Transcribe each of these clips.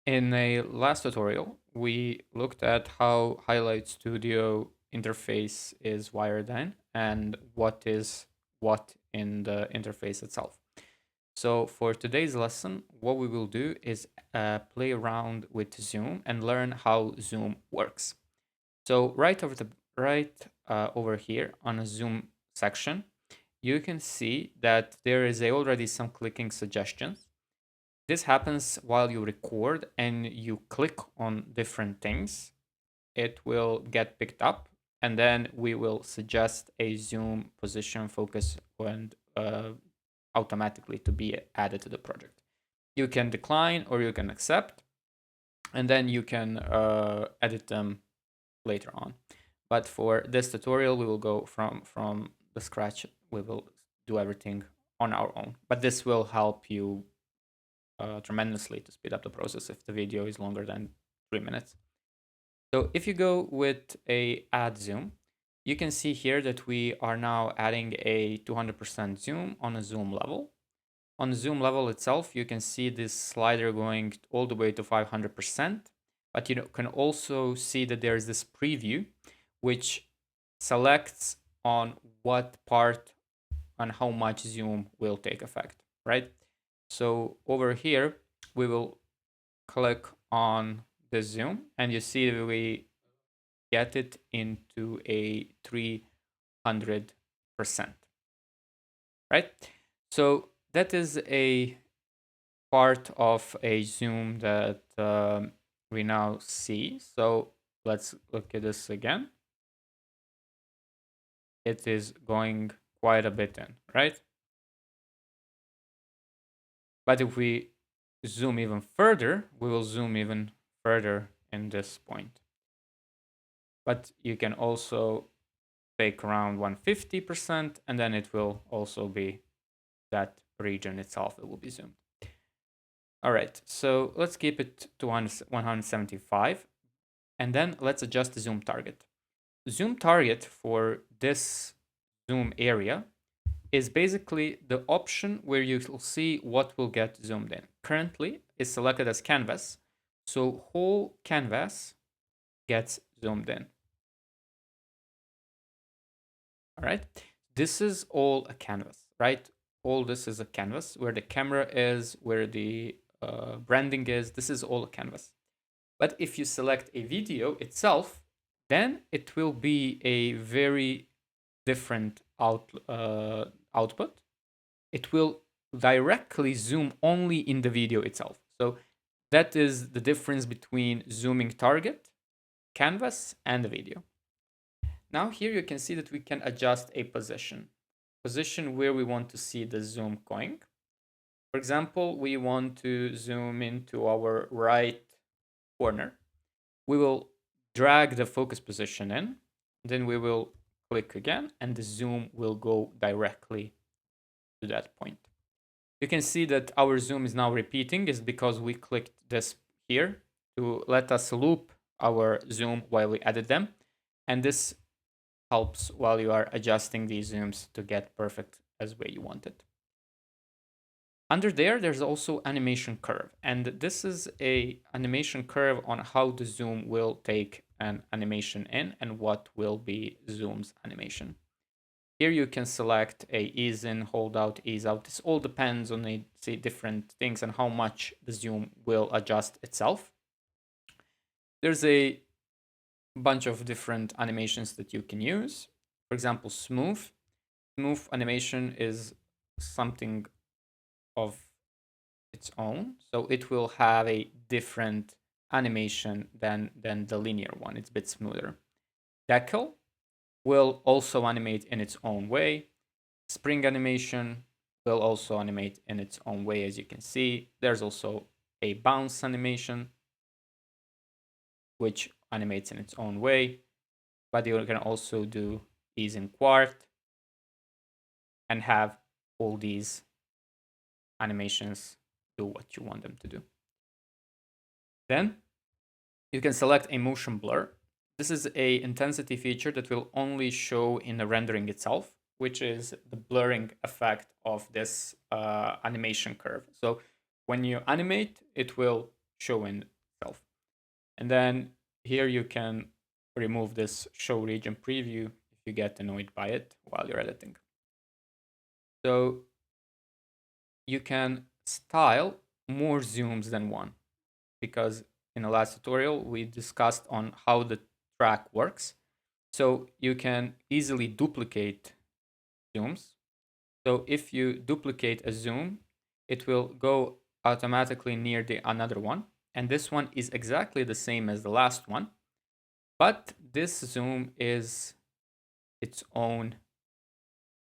In a last tutorial, we looked at how Highlight Studio interface is wired in and what is what in the interface itself. So for today's lesson, what we will do is play around with Zoom and learn how Zoom works. So over here on a Zoom section, you can see that there is already some clicking suggestions. This happens while you record and you click on different things. It will get picked up, and then we will suggest a zoom, position, focus, and automatically to be added to the project. You can decline or you can accept, and then you can edit them later on. But for this tutorial, we will go from the scratch. We will do everything on our own. But this will help you tremendously to speed up the process if the video is longer than 3 minutes. So if you go with a add zoom, you can see here that we are now adding a 200% zoom on a zoom level. On the zoom level itself, you can see this slider going all the way to 500%, but you can also see that there is this preview, which selects on what part and how much zoom will take effect, right? So over here, we will click on the zoom and you see we get it into a 300%, right? So that is a part of a zoom that we now see. So let's look at this again. It is going quite a bit in, right? But if we zoom even further, we will zoom even further in this point. But you can also take around 150%, and then it will also be that region itself that will be zoomed. All right, so let's keep it to 175, and then let's adjust the zoom target. Zoom target for this zoom area is basically the option where you will see what will get zoomed in. Currently, it's selected as canvas, so whole canvas gets zoomed in. All right, this is all a canvas, right? All this is a canvas where the camera is, where the branding is. This is all a canvas. But if you select a video itself, then it will be a very different output. It will directly zoom only in the video itself. So that is the difference between zooming target, canvas, and the video. Now here you can see that we can adjust a position where we want to see the zoom going. For example, we want to zoom into our right corner. We will drag the focus position in, then we will click again, and the zoom will go directly to that point. You can see that our zoom is now repeating is because we clicked this here to let us loop our zoom while we edit them. And this helps while you are adjusting these zooms to get perfect as way you want it. Under there's also animation curve, and this is a animation curve on how the zoom will take an animation in and what will be zoom's animation. Here you can select a ease in, hold out, ease out. This all depends on different things and how much the zoom will adjust itself. There's a bunch of different animations that you can use. For example, smooth. Smooth animation is something of its own, so it will have a different animation than the linear one. It's a bit smoother. Decal will also animate in its own way. Spring animation will also animate in its own way, as you can see. There's also a bounce animation, which animates in its own way, but you can also do ease in quart and have all these animations do what you want them to do. Then you can select a motion blur. This is a intensity feature that will only show in the rendering itself, which is the blurring effect of this animation curve. So when you animate, it will show in itself. And then here you can remove this show region preview if you get annoyed by it while you're editing. So you can style more zooms than one, because in the last tutorial we discussed on how the track works. So you can easily duplicate zooms. So if you duplicate a zoom, it will go automatically near the another one. And this one is exactly the same as the last one, but this zoom is its own,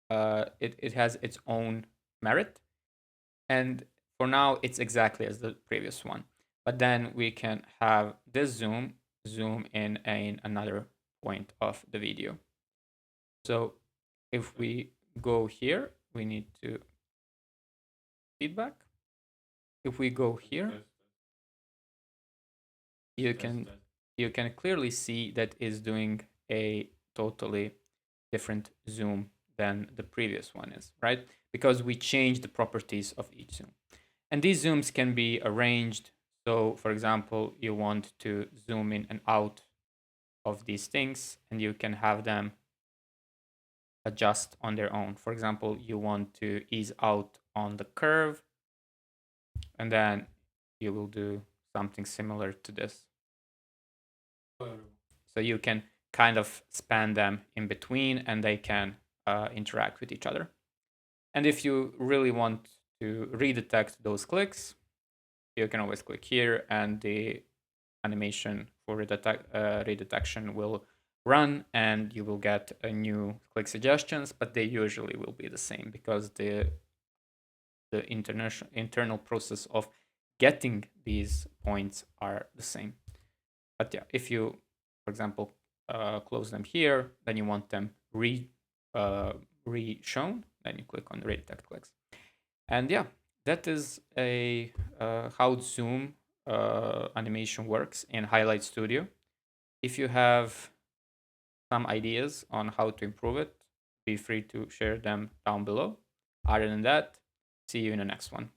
it has its own merit. And for now, it's exactly as the previous one. But then we can have this zoom in another point of the video. So if we go here, we need to feedback. If we go here, you can clearly see that is doing a totally different zoom than the previous one is, right? Because we changed the properties of each zoom. And these zooms can be arranged. So for example, you want to zoom in and out of these things, and you can have them adjust on their own. For example, you want to ease out on the curve, and then you will do something similar to this. So you can kind of span them in between, and they can interact with each other. And if you really want to redetect those clicks, you can always click here, and the animation for redetection will run, and you will get a new click suggestions, but they usually will be the same because the internal process of getting these points are the same. But yeah, if you, for example, close them here, then you want them re-shown, then you click on redetect clicks. And yeah, that is a how zoom animation works in Highlight Studio. If you have some ideas on how to improve it, be free to share them down below. Other than that, see you in the next one.